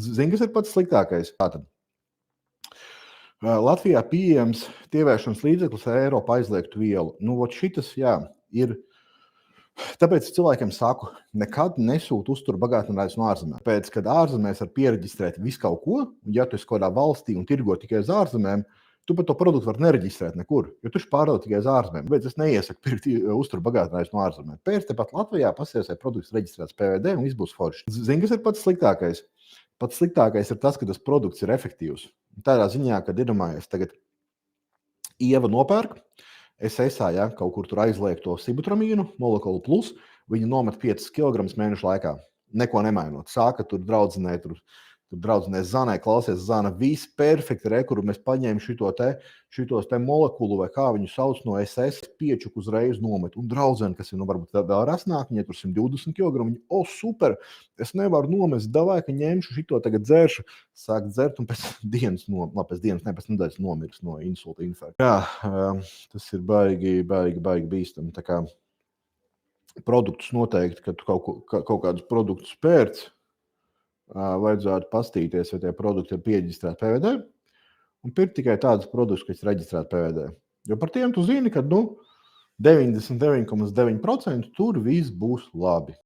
Zini, kas ir pats sliktākais? Tātad. Latvijā pieejams tievēršanas līdzeklis ar Eiropa aizliegtu vielu. Nu, šitas, jā, ir. Tāpēc cilvēkiem saku, nekad nesūt uzturu bagātinātājus no ārzemēm. Pēc, kad ārzemēs var pieregistrēt visu kaut ko, un ja tu esi kādā valstī un tirgo tikai uz ārzemēm, tu pat to produktu var nereģistrēt nekur, jo tu pārdod tikai uz ārzemēm. Bet es neiesaku pirkt uzturu bagātinātājus no ārzemēm. Pēc tepat Latvijā pasies, vai produkts reģistrēts PVD un viss būs forši. Zini, kas ir pats sliktākais? Pats sliktākais ir tas, ka tas produkts ir efektīvs. Tādā ziņā, kad iedomājies tagad Ieva nopērk, SSA, ja, kaut kur tur aizliek to sibutramīnu, molekulu plus, viņi nomet 5 kg mēnešu laikā, neko nemainot. Sāka tur draudzenē, tur draudzenē Zanai, klausies, Zana, viss perfekti, kuru mēs paņēmām šitos te molekulu, vai kā viņu sauc no SS, piečuku uzreiz nomet. Un draudzene, kas ir, varbūt vēl rasnāk, viņai tur 120 kg, viņa, super, es nevaru nomest, davai, ka ņemšu šito tagad dzeršu, sāk dzert un pēc dienas, pēc nedēļas nomirs no insulta infarkta. Jā, tas ir baigi bīstami. Tā kā produktus noteikti, kad tu kaut kādus produktus pērc, vajadzētu pastīties, vai tie produkti ir piereģistrēti PVD, un pirkt tikai tādus produktus, kas ir reģistrēti PVD. Jo par tiem tu zini, ka 99,9% tur viss būs labi.